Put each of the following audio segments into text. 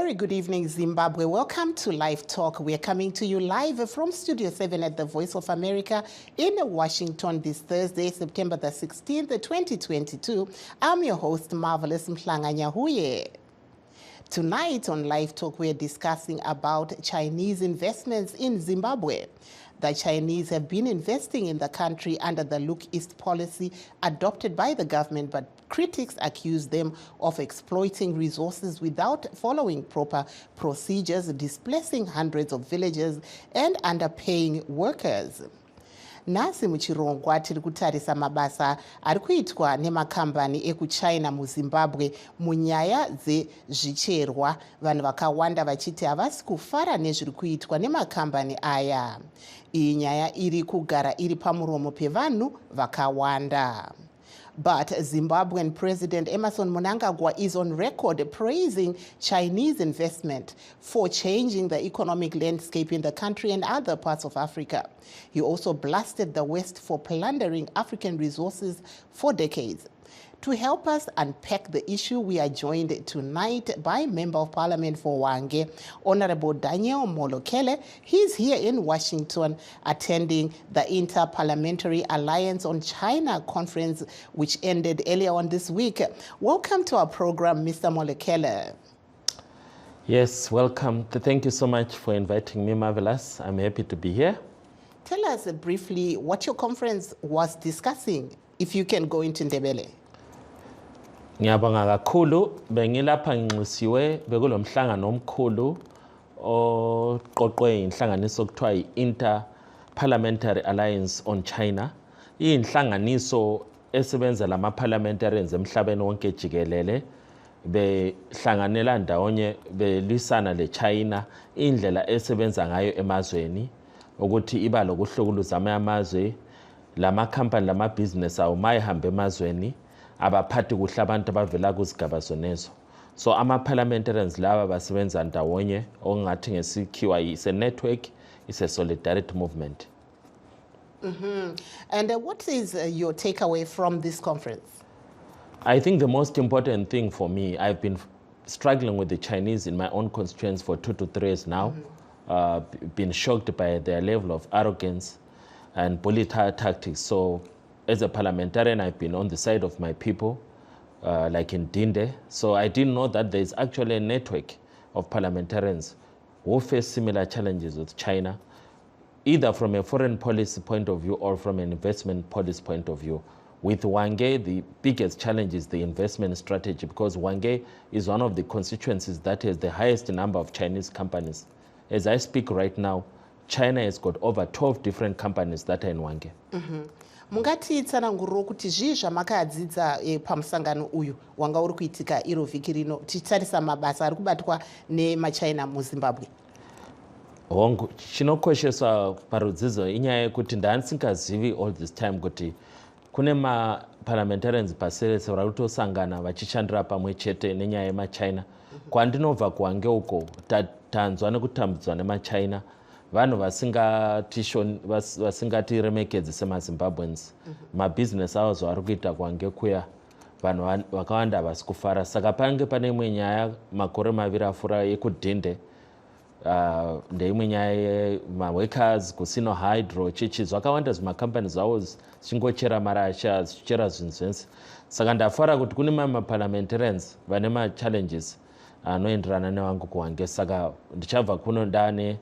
very good evening, Zimbabwe. Welcome to Live Talk. We are coming to you live from Studio 7 at the Voice of America in Washington this Thursday, September the 16th, 2022. I'm your host, Marvelous Mhlanga-Nyahuye. Tonight on Live Talk, we are discussing about Chinese investments in Zimbabwe. The Chinese have been investing in the country under the Look East policy adopted by the government, but critics accuse them of exploiting resources without following proper procedures, displacing hundreds of villagers and underpaying workers. Nasi muchirongwa tiri kutarisa mabasa ari kuitwa nemakambani ekuchina muZimbabwe munyaya dzezvicherwa. Vanhu vakawanda vachiti havasi kufara nezviri kuitwa nemakambani aya. Iyi nyaya iri kugara iri pamuromo pevanhu vakawanda. But Zimbabwean President Emmerson Mnangagwa is on record praising Chinese investment for changing the economic landscape in the country and other parts of Africa. He also blasted the West for plundering African resources for decades. To help us unpack the issue, we are joined tonight by Member of Parliament for Hwange, Honorable Daniel Molokele. He's here in Washington attending the Inter-Parliamentary Alliance on China conference, which ended earlier on this week. Welcome to our program, Mr. Molokele. Yes, welcome. Thank you so much for inviting me, Marvelous. I'm happy to be here. Tell us briefly what your conference was discussing, if you can go into Ndebele. Ngiyabonga kakhulu bengilapha nginxusiwe bekulo mhlangano omkhulu oqoqwe inhlanganiso okuthiwa i-Inter-Parliamentary Alliance on China. Iyinhlanganiso esebenza lama parliamentarians emhlabeni wonke jikelele behlanganela ndawonye belisana leChina indlela esebenza ngayo emazweni ukuthi iba lokuhlukuluza amazwe lama company lama business awu mayihambe emazweni abaphathi kuhle abantu abavela kuzigaba zonezo. So ama-parliamentarians laba basebenza ndawonye okungathi ngesikhiwa is a network, is a solidarity movement. And what is your takeaway from this conference? I think the most important thing for me, I've been struggling with the Chinese in my own constituents for 2 to 3 years now, been shocked by their level of arrogance and bully tactics. So as a parliamentarian, I've been on the side of my people, like in Dinde. So I didn't know that there's actually a network of parliamentarians who face similar challenges with China, either from a foreign policy point of view or from an investment policy point of view. With Hwange, the biggest challenge is the investment strategy, because Hwange is one of the constituencies that has the highest number of Chinese companies. As I speak right now, China has got over 12 different companies that are in Hwange. Mungati tsananguriro kuti zvii zvamakadzidza pamusangano uyu wanga uri kuitika iro vhiki rino tichitarisa mabasa ari kubatwa nemachina muZimbabwe. Hongu chinokosheswa parudzidzo inyaya yekuti ndanisingazivi all this time kuti kune ma-parliamentarians paserese vari kutosangana vachishandira pamwe chete nenyaya yemachina. Kwandinobva kuHwange uko tanzwa nekutambudzwa nemachina, vanhu vasingatiremekedzi semaZimbabweans. Mabusiness avo zvavari kuita kuHwange kuya vanhu vakawanda havasi kufara. Saka pange pane imwe nyaya makore maviri afura yekudhinde, ndeimwe nyaya yemaworkers kusino hydro chichizwa vakawanda zvimakambani zvavo zvichingochera marasha zvichichera zvinhu zvese. Saka ndafara kuti kune mamwe maparliamentarians vane machallenges anoenderana nevangu kuHwange. Saka ndichabva kuno ndane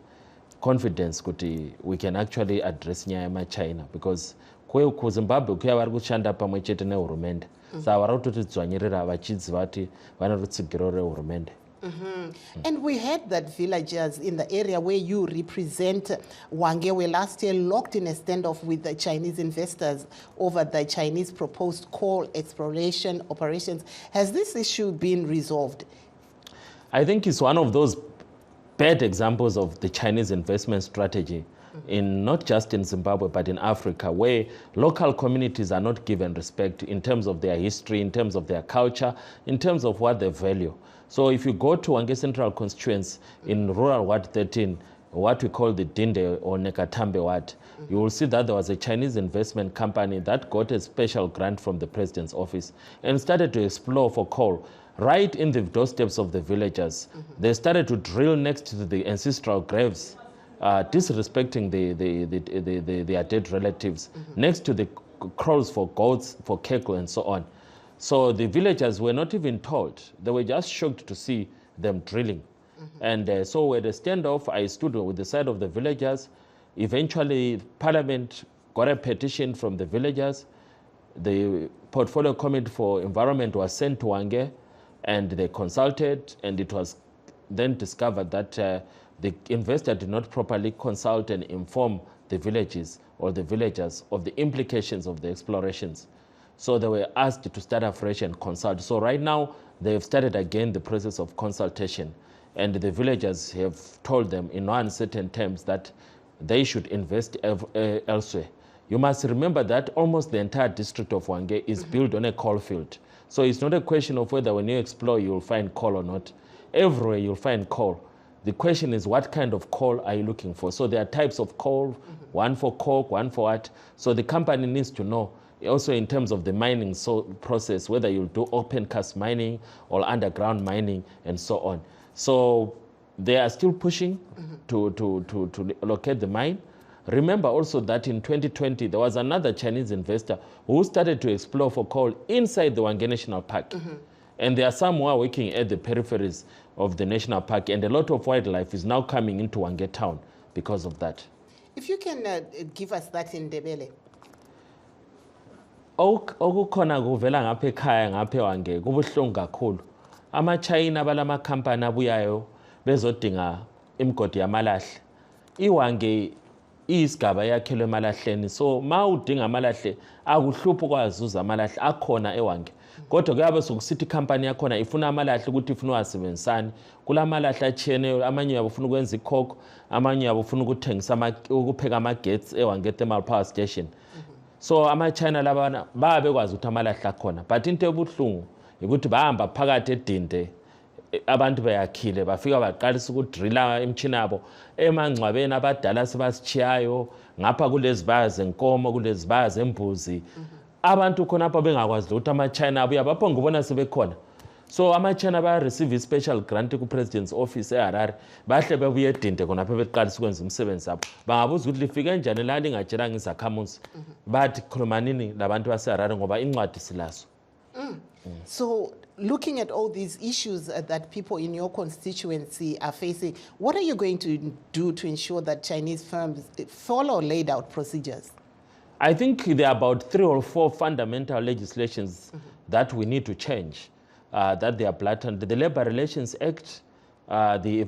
confidence kuti we can actually address nyaya yemachina, because kuZimbabwe kuya vari kushanda pamwe chete nehurumende. Saka vari kutotidzvanyirira vachidziva kuti vane rutsigiro rehurumende. And we heard that villagers in the area where you represent, Hwange, were last year locked in a standoff with the Chinese investors over the Chinese proposed coal exploration operations. Has this issue been resolved? I think it's one of those bad examples of the Chinese investment strategy, in not just in Zimbabwe but in Africa, where local communities are not given respect in terms of their history, in terms of their culture, in terms of what they value. So if you go to Hwange Central Constituents in rural Ward 13, what we call the Dinde or Nekatambe Ward, you will see that there was a Chinese investment company that got a special grant from the president's office and started to explore for coal right in the doorsteps of the villagers. They started to drill next to the ancestral graves, disrespecting their dead relatives, next to the kraals for goats, for keko, and so on. So the villagers were not even told. They were just shocked to see them drilling. And so at the standoff, I stood with the side of the villagers. Eventually, Parliament got a petition from the villagers. The Portfolio Committee for Environment was sent to Hwange, and they consulted, and it was then discovered that the investor did not properly consult and inform the villages or the villagers of the implications of the explorations. So they were asked to start afresh and consult. So right now, they've started again the process of consultation, and the villagers have told them in no uncertain terms that they should invest elsewhere. You must remember that almost the entire district of Hwange is built on a coal field. So it's not a question of whether when you explore you'll find coal or not. Everywhere you'll find coal. The question is, what kind of coal are you looking for? So there are types of coal, one for coke, one for what. So the company needs to know, also in terms of the mining process, whether you'll do open cast mining or underground mining and so on. So they are still pushing to locate the mine. Remember also that in 2020, there was another Chinese investor who started to explore for coal inside the Hwange National Park. And there are some who are working at the peripheries of the national park, and a lot of wildlife is now coming into Hwange town because of that. If you can give us that in Ndebele. Okukhona kuvela ngapha ekhaya ngapha eHwange kubuhlungu kakhulu. Ama-China balama company abuyayo bezodinga imigodi yamalahle. IHwange iyisigaba yakhelwe emalahleni, so ma udinga amalahle akuhluphi ukwazuza amalahle akhona eHwange. Kodwa kuyabe sokusithi company yakhona ifuna amalahle ukuthi ifuna uwasebenzisani. Kula malahle atshiyeneyo, amanye yabo ufuna ukwenza ikhoko, amanye yabo ufuna ukupheka amagetsi eHwange Thermal Power Station. So ama-China labana babekwazi ukuthi amalahle akhona, but into ebuhlungu ukuthi bahamba phakathi edinde, abantu bayakhile bafika baqalisa ukudrilla imtshina yabo emangcwabeni abadala sebasichiyayo, ngapha kulezibaya zenkomo, kulezibaya zembuzi. Abantu khonapha bengakwazi ukuthi ama-China abuya baphonga ubona sebekhona. So ama-China baya-receive i-special grant ku-President's Office eHarare, bahle bebuye edinde khonapha beqalisa ukwenza umsebenzi wabo. Bangabuza ukuthi lifike njani la lingatshelanga izakhamuzi, bathi khuluma nini labantu baseHarare ngoba incwadi silazo. So looking at all these issues that people in your constituency are facing, what are you going to do to ensure that Chinese firms follow laid out procedures? I think there are about 3 or 4 fundamental legislations that we need to change, that they are blatant. The Labor Relations Act, the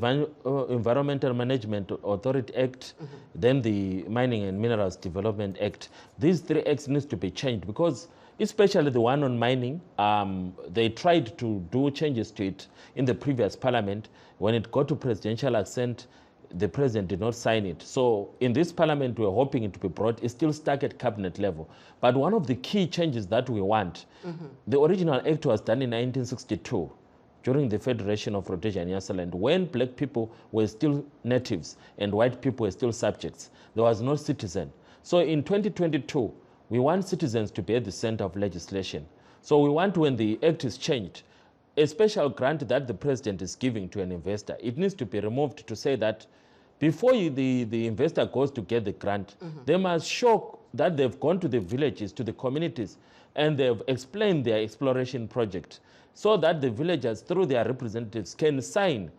Environmental Management Authority Act, then the Mining and Minerals Development Act. These 3 acts need to be changed because especially the one on mining, they tried to do changes to it in the previous parliament. When it got to presidential assent, the president did not sign it. So in this parliament, we're hoping it to be brought. It's still stuck at cabinet level. But one of the key changes that we want, the original act was done in 1962 during the Federation of Rhodesia and Nyasaland, when black people were still natives and white people were still subjects. There was no citizen. So in 2022, we want citizens to be at the center of legislation. So we want, when the act is changed, a special grant that the president is giving to an investor, it needs to be removed to say that before the investor goes to get the grant, they must show that they've gone to the villages, to the communities, and they've explained their exploration project so that the villagers, through their representatives, can sign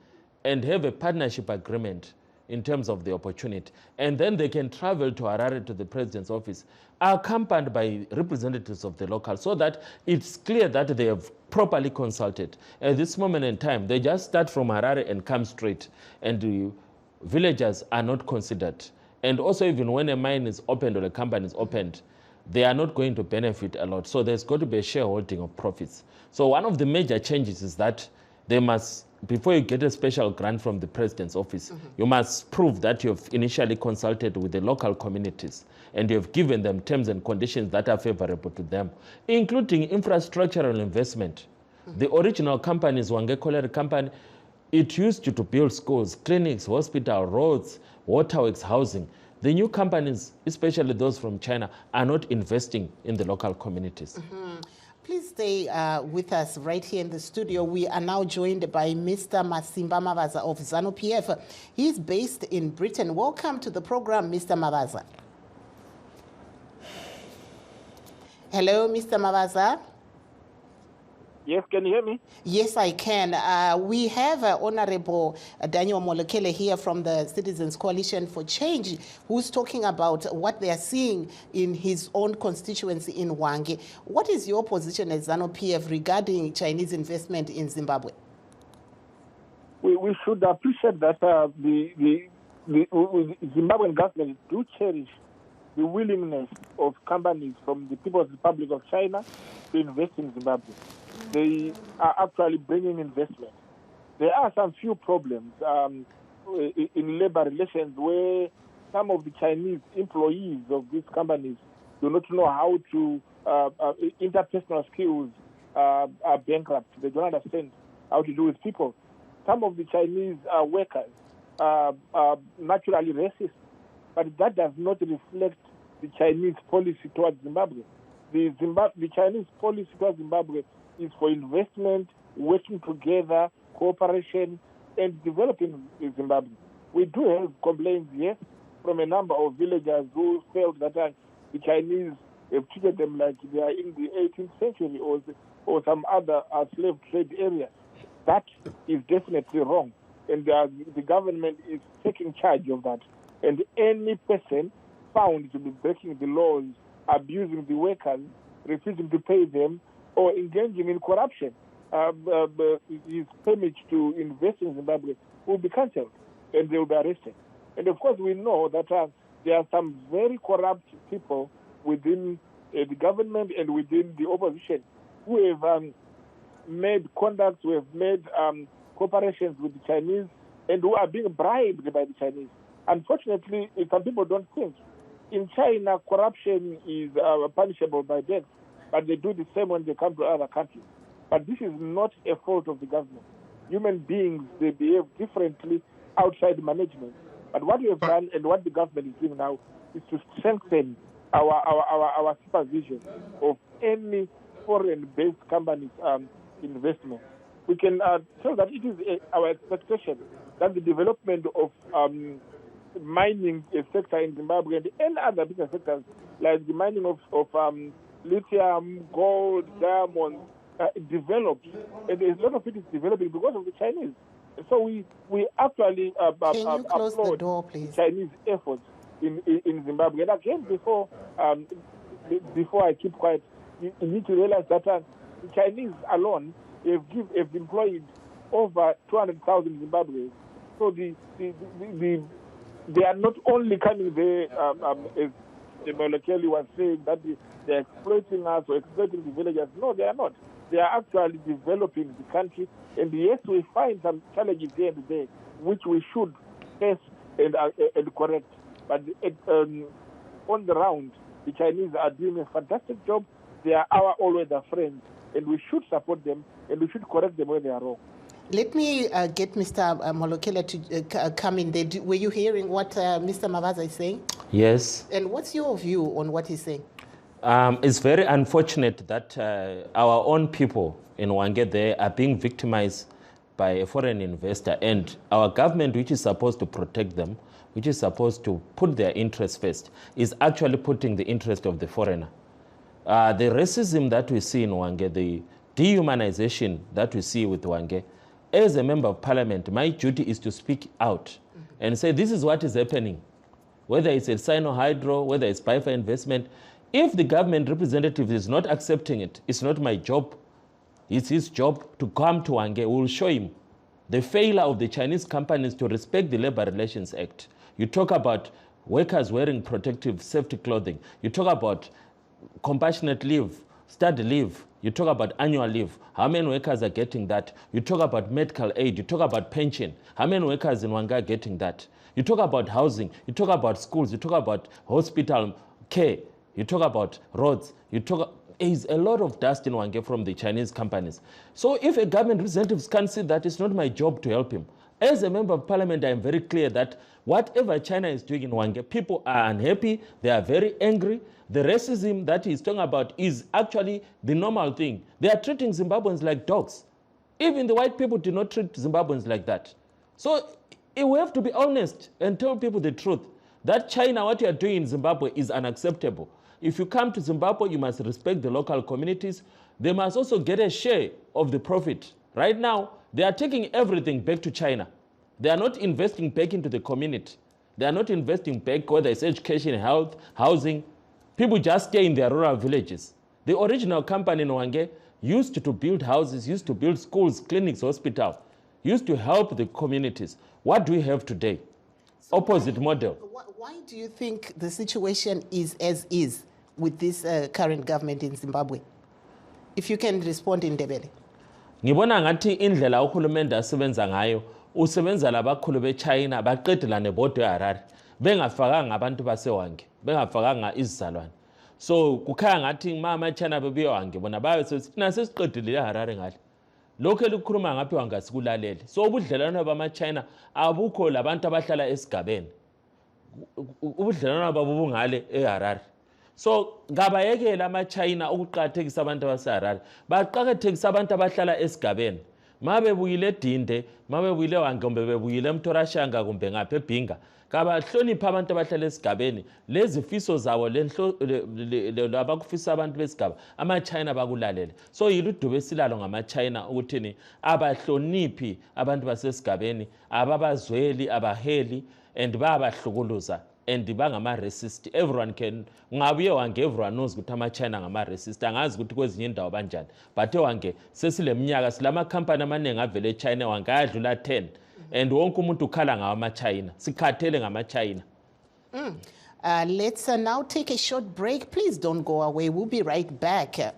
and have a partnership agreement in terms of the opportunity. And then they can travel to Harare to the president's office, accompanied by representatives of the local, so that it's clear that they have properly consulted. At this moment in time, they just start from Harare and come straight, and the villagers are not considered. And also, even when a mine is opened or a company is opened, they are not going to benefit a lot. So there's got to be a shareholding of profits. So one of the major changes is that they must, before you get a special grant from the president's office, you must prove that you've initially consulted with the local communities and you've given them terms and conditions that are favorable to them, including infrastructural investment. The original companies, Hwange Colliery Company, it used to build schools, clinics, hospital, roads, waterworks, housing. The new companies, especially those from China, are not investing in the local communities. Please stay with us right here in the studio. We are now joined by Mr. Masimba Mavaza of ZANU-PF. He's based in Britain. Welcome to the program, Mr. Mavaza. Hello, Mr. Mavaza. Yes, can you hear me? Yes, I can. We have Honorable Daniel Molokele here from the Citizens Coalition for Change, who's talking about what they are seeing in his own constituency in Hwange. What is your position as ZANU-PF regarding Chinese investment in Zimbabwe? We should appreciate that the Zimbabwean government do cherish the willingness of companies from the People's Republic of China to invest in Zimbabwe. They are actually bringing investment. There are some few problems in labor relations where some of the Chinese employees of these companies do not know how to, interpersonal skills are bankrupt. They don't understand how to do with people. Some of the Chinese workers are naturally racist, but that does not reflect the Chinese policy towards Zimbabwe. The Chinese policy towards Zimbabwe is for investment, working together, cooperation, and developing Zimbabwe. We do have complaints, yes, from a number of villagers who felt that the Chinese have treated them like they are in the 18th century or some other slave trade area. That is definitely wrong, and the government is taking charge of that. And any person found to be breaking the laws, abusing the workers, refusing to pay them, or engaging in corruption, his permit to invest in Zimbabwe will be cancelled and they will be arrested. And of course, we know that there are some very corrupt people within the government and within the opposition who have made contacts, who have made cooperations with the Chinese, and who are being bribed by the Chinese. Unfortunately, some people don't think. In China, corruption is punishable by death, but they do the same when they come to other countries. But this is not a fault of the government. Human beings, they behave differently outside management. But what we have done and what the government is doing now is to strengthen our supervision of any foreign-based companies' investment. We can tell that it is our expectation that the development of mining sector in Zimbabwe and any other business sectors, like the mining of lithium, gold, diamonds, develops. And a lot of it is developing because of the Chinese. So we actually Can you close the door, please? Chinese efforts in Zimbabwe. And again, before I keep quiet, you need to realize that the Chinese alone have employed over 200,000 Zimbabweans. So they are not only coming there, as Molokele was saying, that they're exploiting us or exploiting the villagers. No, they are not. They are actually developing the country. And yes, we find some challenges here and there, which we should face and correct. But on the round, the Chinese are doing a fantastic job. They are our all-weather friends, and we should support them, and we should correct them when they are wrong. Let me get Mr. Molokele to come in there. Were you hearing what Mr. Mavaza is saying? Yes. And what's your view on what he's saying? It's very unfortunate that our own people in Hwange there are being victimized by a foreign investor, and our government, which is supposed to protect them, which is supposed to put their interests first, is actually putting the interest of the foreigner. The racism that we see in Hwange, the dehumanization that we see with Hwange, as a member of parliament, my duty is to speak out and say this is what is happening. Whether it's a Sino-Hydro, whether it's Bifa investment, if the government representative is not accepting it, it's not my job. It's his job to come to Hwange. We will show him the failure of the Chinese companies to respect the Labor Relations Act. You talk about workers wearing protective safety clothing. You talk about compassionate leave, study leave. You talk about annual leave. How many workers are getting that? You talk about medical aid. You talk about pension. How many workers in Hwange are getting that? You talk about housing. You talk about schools. You talk about hospital care. You talk about roads. There's a lot of dust in Hwange from the Chinese companies. So if a government representative can't see that, it's not my job to help him. As a member of parliament, I am very clear that whatever China is doing in Hwange, people are unhappy, they are very angry. The racism that he's talking about is actually the normal thing. They are treating Zimbabweans like dogs. Even the white people do not treat Zimbabweans like that. So we have to be honest and tell people the truth. That China, what you are doing in Zimbabwe is unacceptable. If you come to Zimbabwe, you must respect the local communities. They must also get a share of the profit. Right now, they are taking everything back to China. They are not investing back into the community. They are not investing back, whether it's education, health, housing. People just stay in their rural villages. The original company in Hwange used to build houses, used to build schools, clinics, hospitals, used to help the communities. What do we have today? So opposite model. Why do you think the situation is as is with this current government in Zimbabwe? If you can respond in Ndebele. Ngibona ngathi indlela uhulumende asebenza ngayo usebenza labakhulu beChina baqedela nebodo eHarare bengafakanga abantu baseHwange bengafakanga izizalwane. So kukhaya ngathi mama China bebuye eHwange bona babe sesina sesiqedile eHarare ngale. Lokho elikhuluma ngaphi Hwange sikulalele. So ubudlelwano bamaChina abukho labantu abahlala esigabeni. Ubudlelwano babo bungale eHarare. So ngabayekela amaChina ukuqakathekisa abantu baseHarare baqakathekisa abantu abahlala esigabeni. Mabe buyile eDinde, mabe buyile eHwange kumbe bebuyile eMthorashanga kumbe ngapha eBhinga, kabahlonipha abantu abahlala esigabeni. Lezi fiso zabo labakufisa abantu besigaba amaChina bakulalele. So yiludubo esilalo ngamaChina ukuthini abahloniphi abantu basesigabeni, ababazweli, abaheli and bayabahlukuluza. And bangama-racist. Everyone can, ngabuye Hwange, everyone knows ukuthi ama-China ngama-racist. Angazi ukuthi kwezinye indawo banjani. But eHwange sesile minyaka silamakhampani amaningi avele eChina eHwange ayadlula 10. And wonke umuntu ukhala ngawo ama-China. Sikhathele ngama-China. Let's now take a short break. Please don't go away. We'll be right back.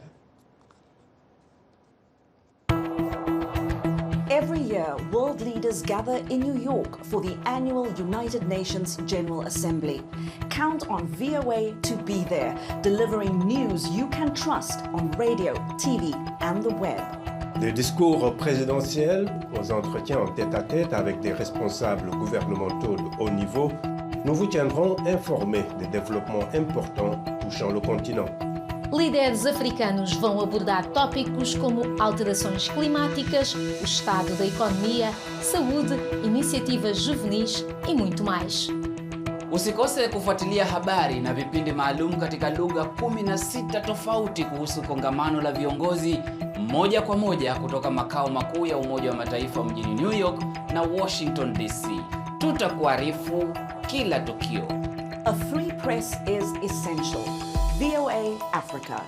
Every year, world leaders gather in New York for the annual United Nations General Assembly. Count on VOA to be there, delivering news you can trust on radio, TV, and the web. Des discours présidentiels aux entretiens en tête-à-tête avec des responsables gouvernementaux de haut niveau, nous vous tiendrons informés des développements importants touchant le continent. Líderes africanos vão abordar tópicos como alterações climáticas, o estado da economia, saúde, iniciativas juvenis e muito mais. Usikose kufuatilia habari na vipindi maalum katika lugha 16 tofauti kuhusu kongamano la viongozi moja kwa moja kutoka makao makuu ya Umoja wa Mataifa mjini New York na Washington DC. Tutakuarifu kila tukio. A free press is essential. VOA Africa.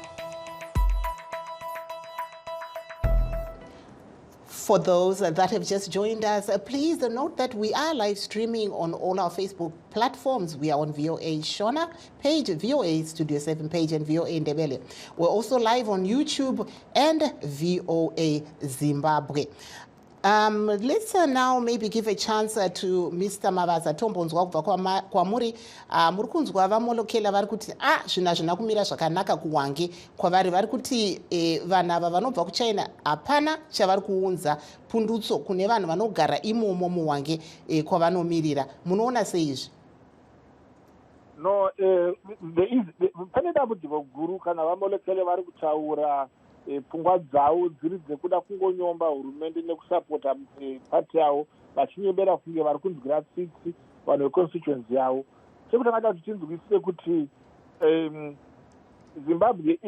For those that have just joined us, please note that we are live streaming on all our Facebook platforms. We are on VOA Shona page, VOA Studio 7 page, and VOA Ndebele. We're also live on YouTube and VOA Zimbabwe. Let's now maybe give a chance to Mr. Mavaza Tombonzwa kubva kwamuri muri kunzwa vamolokela vari kuti zvinhu hazvina kumira zvakanaka kuHwange kwavari vari kuti vanhu ava vanobva kuChina hapana chavari kuunza pundutso kune vanhu vanogara imomo muHwange kwavanomirira. Munoona seizvi? No, pane dambudziko guru kana vamolekele vari kutaura pfungwa dzavo dziri dzekuda kungonyomba hurumende nekusapota pati yavo vachinyembera kunge vari kunzwira tsitsi vanhu veconstituency yavo. Chekutanga kuti tinzwisise kuti Zimbabwe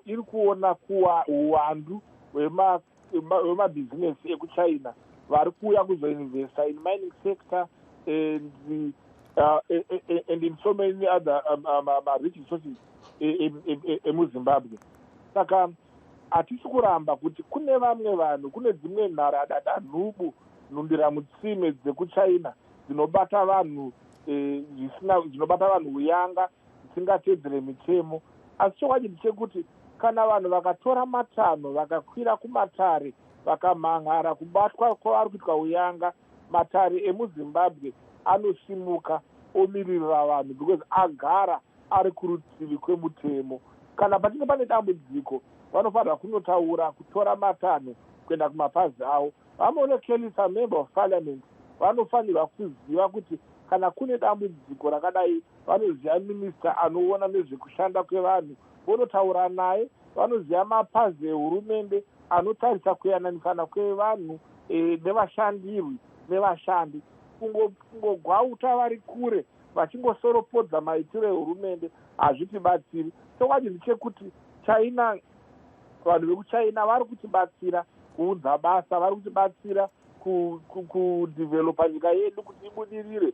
iri kuona kuwa uwandu hwemabhizinesi ekuChina vari kuuya kuzoinvesta in mining sector and in so many other rich resources emuZimbabwe. Saka hatisi kuramba kuti kune vamwe vanhu, kune dzimwe nharadada nhubu, nhundiramutsime dzekuChina dzinobata vanhu dzinobata vanhu uyanga dzisingatedzere mitemo. Asi chokwadi chekuti kana vanhu vakatora matanho vakakwira kumatare vakamhan'ara kubatwa kwavari kuitwa uyanga, matare emuZimbabwe anosimuka omiririra vanhu because agara ari kurutivi kwemutemo. Kana patinge pane dambudziko vanofanira kunotaura, kutora matanho kuenda kumapazi avo. Vamolekeli, member of parliament, vanofanirwa kuziva kuti kana kune dambudziko rakadai vanoziva minista anoona nezvekushanda kwevanhu vonotaura naye, vanoziva mapazi ehurumende anotarisa kuyananisana kwevanhu nevashandirwi nevashandi. Kungogwauta vari kure vachingosoropodza maitiro ehurumende hazvitibatsiri. Chokwadi ndechekuti China, vanhu vekuchina vari kutibatsira kuunza basa, vari kutibatsira kudhivhelopa nyika yedu kuti ibudirire.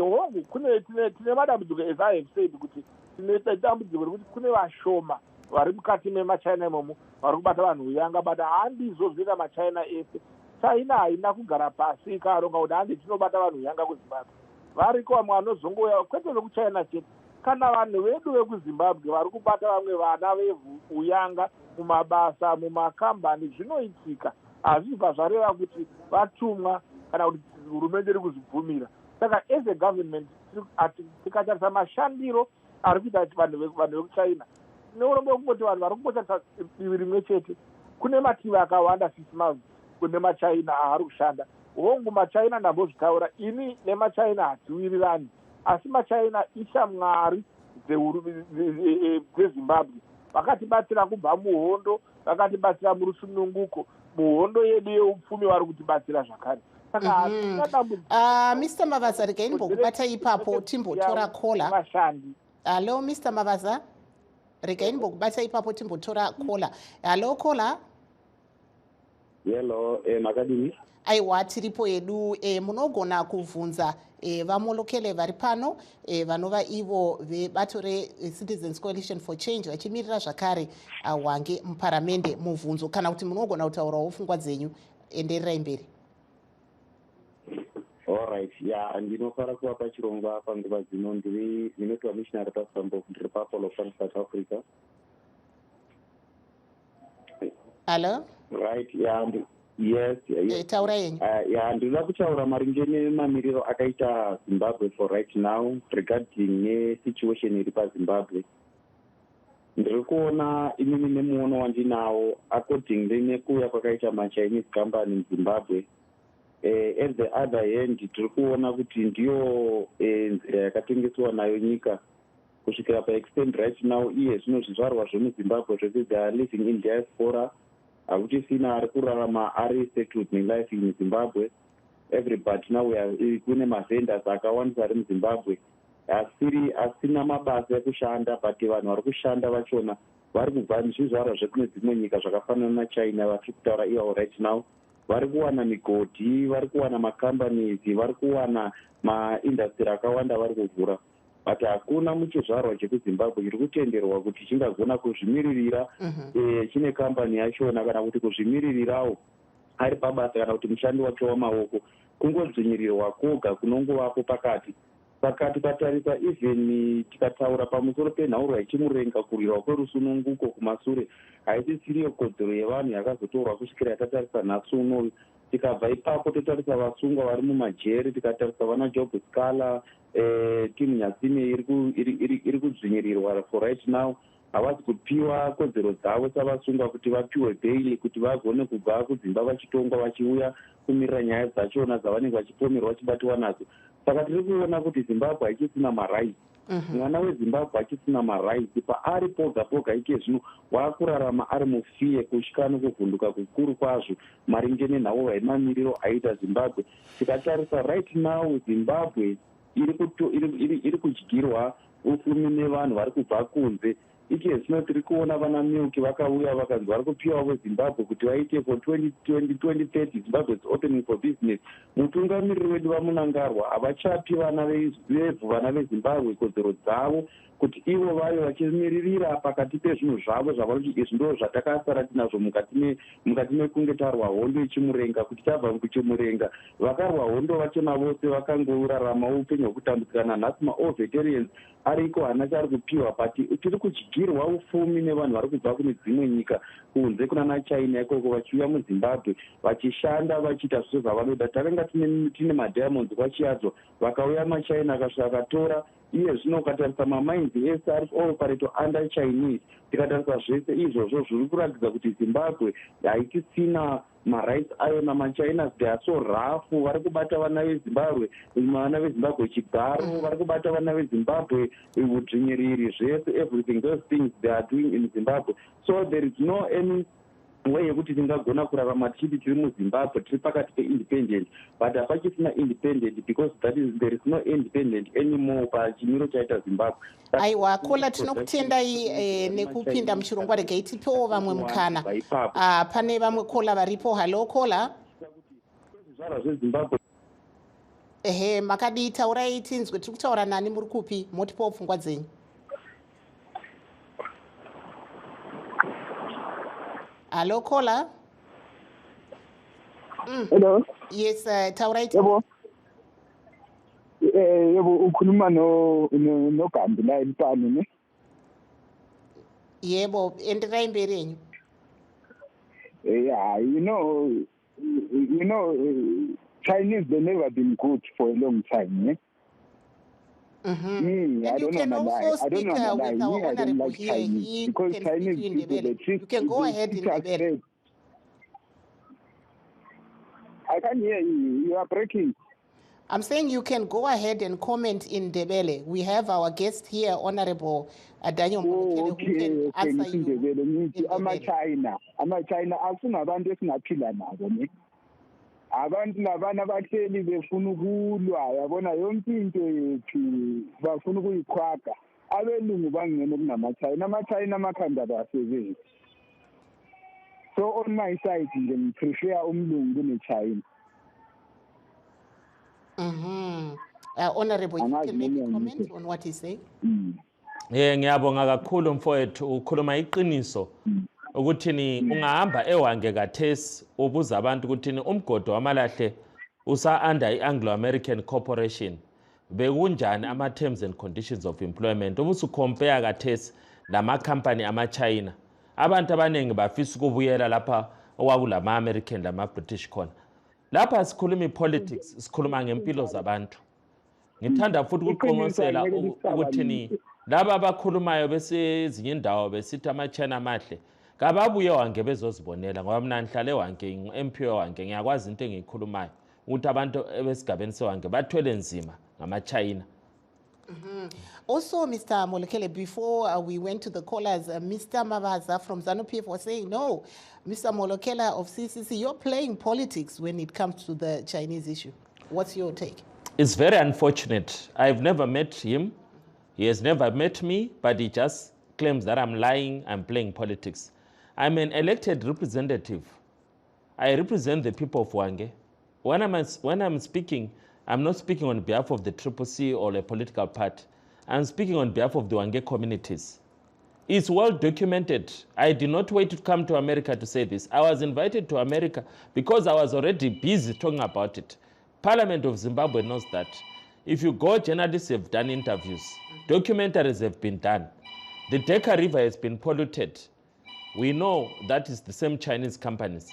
Hongu tine madambudziko, as I have said, kuti tine dambudziko rekuti kune vashoma vari mukati memachina imomo vari kubata vanhu uyanga, but handizovhika machina ese. China haina kugara pasi ikaronga kuti handi tinobata vanhu uyanga kuzimbabwe. Variko vamwe vanozongoya kwete vekuchina chete, kana vanhu vedu vekuzimbabwe vari kubata vamwe vana veuyanga mumabasa, mumakambani, zvinoitika. Hazvibva zvareva kuti vatumwa kana kuti hurumende iri kuzvibvumira. Saka as a government tikatarisa mashandiro ari kuita vanhu vekuchina, neurombo kungoti vanhu vari kumbotarisa divi rimwe chete. Kune mativi akawanda sismazi kune machina aari kushanda. Hongu machina ndambozvitaura, ini nemachina hatiwirirani, asi machina ishamwari dzezimbabwe. Vakatibatsira kubva muhondo, vakatibatsira murusununguko, muhondo yedu yeupfumi vari kutibatsira zvakare. Mr. Mavaza, regai ndimbokubata ipapo timbotora kola. Hello, Mr. Mavaza, regai ndimbokubata ipapo timbotora kola. Hello, kola. Hello, makadini. Aiwa, tiripo edu, munogona kuvhunza vamolokele vari pano, vanova ivo vebato reCitizens Coalition for Change vachimirira zvakare wange muparamende mubvunzo, kana kuti munogona kutaurawo pfungwa dzenyu. Endererai mberi. Alright, ndinofara kuvapa chirongwa panguva dzino. Ndinoti missionary pastor ndiri papolo South Africa. Hello? Right, yes. Taura yenyu. Ndinoda kutaura maringe nemamiriro akaita Zimbabwe for right now regarding nesituation iri paZimbabwe. Ndiri kuona inini nemuono wandinawo according nekuuya kwakaita machinese company muZimbabwe. At the other hand, tiri kuona kuti ndiyo nzira yakatengeswa nayo nyika kusvikira paextend right now. Iye zvino zvizvarwa zvemuZimbabwe zvekuti they are living in diaspora, hakuti sina ari kurarama ari settled nelife in Zimbabwe. Everybody now kune mavendors akawandisa ari muZimbabwe asina mabasa ekushanda, but vanhu vari kushanda vachona vari kubva zvizvarwa zvekune dzimwe nyika zvakafanana naChina vari kutaura ivo right now. Vari kuwana migodhi, vari kuwana macompanies, vari kuwana maindastry akawanda vari kuvhura, but hakuna muchizvarwa chekuZimbabwe chiri kutenderwa kuti chingagona kuzvimiririra chine kambani yachona, kana kuti kuzvimiririrawo ari pabasa, kana kuti mushandi wacho wamaoko. Kungodzvinyirirwa kwoga kunongovapo pakati. Saka tikatarisa even tikataura pamusoro penhaurwa ichimurenga kurwirwa kwerusununguko kumasure, haisisiriyo kodzero yevanhu yakazotorwa kusvikira yatatarisa nhasi unoyu. Tikabva ipapo totarisa vasungwa vari mumajeri, tikatarisa vana Job Scala, timu Nyatsime iri kudzvinyirirwa for right now. Havasi kupiwa kodzero dzavo savasungwa kuti vapiwe bhaili kuti vagone kubva kudzimba vachitongwa vachiuya kumirira nyaya dzachona dzavanenge vachipomerwa vachibatiwa nadzo. Saka tiri kuona kuti Zimbabwe hachisina maraiti. Mwana weZimbabwe hachisina maraiti. Paari poga poga ike zvino waakurarama ari mufiye, kutya nokuvhunduka kukuru kwazvo maringe nenhau yemamiriro aita Zimbabwe. Tikatarisa right now Zimbabwe iri kudyirwa ufumi nevanhu vari kubva kunze. Ike zvino tiri kuona vana milk vakauya vakanzi vari kupiwa veZimbabwe kuti vaite for 2030 Zimbabwe is opening for business. Mutungamiriri wedu vamunangarwa havachapi vana veZimbabwe kodzero dzavo kuti ivo vave vachimiririra pakati pezvinhu zvavo zvavanoti izvi ndo zvatakasara tinazvo mukati mekunge tarwa hondo ichimurenga. Kuti tabva kuchimurenga vakarwa hondo vachona vose vakangorarama upenyu hwekutambudzikana. Nhasi maoveterians ariko hana chari kupiwa, but tiri kudyirwa ufumi nevanhu vari kubva kune dzimwe nyika kunze kunana China ikoko vachiuya muZimbabwe vachishanda vachiita zvose zvavanoda. Takanga tine madiamonds kwachiyadzo, vakauya maChina akasvika akatora. Iye zvino ukatarisa mamainzi ese ari kuoperate under Chinese. Tikatarisa zvese izvozvo zviri kuratidza kuti Zimbabwe haichisina marights ayo namachinas they are so rough. Vari kubata vana vezimbabwe chigaro, vari kubata vana vezimbabwe udzvinyiriri zvese, everything, those things they are doing in Zimbabwe. So there is no any way yekuti tingagona kurarama tichiti tiri muzimbabwe tiri pakati peindependent, but hapachisina independent because there is no independent anymore pachimiro chaita Zimbabwe. Aiwa, kola tinokutendai nekupinda muchirongwa. Regai tipewo vamwe mukana. Pane vamwe kola varipo. Halo kola. Ehe, makadii, taurai tinzwe. Tiri kutaura nani, muri kupi? Motipawo pfungwa dzenyu. Hello, caller. Hello. Yes, taurai. Yebo, ukhuluma no Gambi la empani ne? Yebo, enderai mberi yenyu. Yeah, you know, Chinese, they never been good for a long time, eh? Mm-hmm. I don't know why. I don't like Chinese because Chinese people, they treat. You can go ahead in the I can't hear you. You are breaking. I'm saying you can go ahead and comment in Ndebele. We have our guest here, Honorable Daniel Molokele, who can answer you. Ama-China. Asinabantu esingaphila nabo ne. Abantu labana bahleli befuna ukulwa, yabona yonke into yethu bafuna ukuyikhwaga. Abelungu bangena kunama-China. Ama-China amakhanda abasebenzi. So on my side, nje ngiprefer umlungu kune-China. Honorable, you can maybe comment on what he's saying. Ngiyabonga kakhulu mfowethu, ukhuluma iqiniso ukuthi ungahamba ewange kathesi ubuza abantu ukuthi umgodo wamalahle usa under i-Anglo-American Corporation bekunjani ama terms and conditions of employment. Ubusu compare kathesi lama company ama-China. Abantu abaningi bafisa ukubuyela lapha okwakulama American lama British khona. Lapha sikhuluma politics, sikhuluma ngempilo zabantu. Ngithanda futhi ukuqomosela ukuthi laba abakhulumayo besezinye indawo besithi ama-China amahle kababuye wange bezozibonela ngoba mina ngihlale wange ngi-MP wange ngiyakwazi into engiyikhulumayo ukuthi abantu besigabeni sewange bathwele nzima ngama-China. Also, Mr. Molokele, before we went to the callers, Mr. Mabaza from ZANU-PF was saying, no, Mr. Molokele of CCC, you're playing politics when it comes to the Chinese issue. What's your take? It's very unfortunate. I've never met him. He has never met me, but he just claims that I'm lying, I'm playing politics. I'm an elected representative. I represent the people of Hwange. When I'm speaking, I'm not speaking on behalf of the CCC or a political party. I'm speaking on behalf of the Hwange communities. It's well documented. I did not wait to come to America to say this. I was invited to America because I was already busy talking about it. Parliament of Zimbabwe knows that. If you go, journalists have done interviews. Documentaries have been done. The Deka River has been polluted. We know that is the same Chinese companies.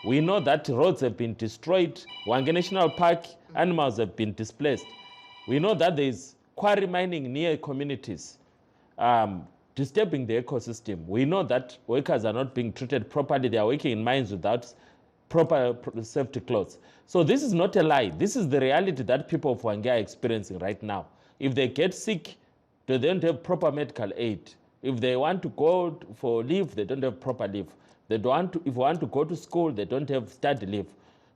We know that roads have been destroyed. Hwange National Park, animals have been displaced. We know that there is quarry mining near communities, disturbing the ecosystem. We know that workers are not being treated properly. They are working in mines without proper safety clothes. So this is not a lie. This is the reality that people of Hwange are experiencing right now. If they get sick, they don't have proper medical aid. If they want to go for leave, they don't have proper leave. If they want to go to school, they don't have study leave.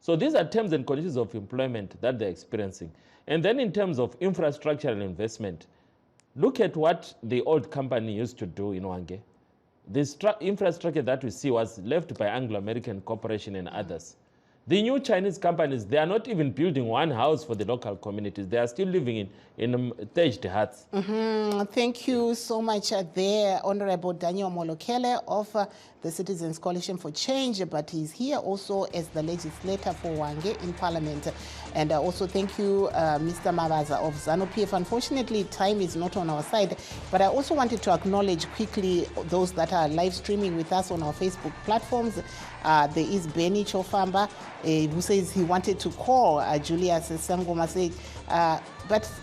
So these are terms and conditions of employment that they're experiencing. And then in terms of infrastructure and investment, look at what the old company used to do in Hwange. The infrastructure that we see was left by Anglo-American Corporation and others. The new Chinese companies, they are not even building one house for the local communities. They are still living in thatched huts. Thank you so much there, Honorable Daniel Molokele of the Citizens Coalition for Change, but he's here also as the legislator for Hwange in Parliament. And also thank you, Mr. Mabaza of ZANU-PF. Unfortunately, time is not on our side, but I also wanted to acknowledge quickly those that are live streaming with us on our Facebook platforms. There is Benny Chofamba, who says he wanted to call Julius Sangoma, but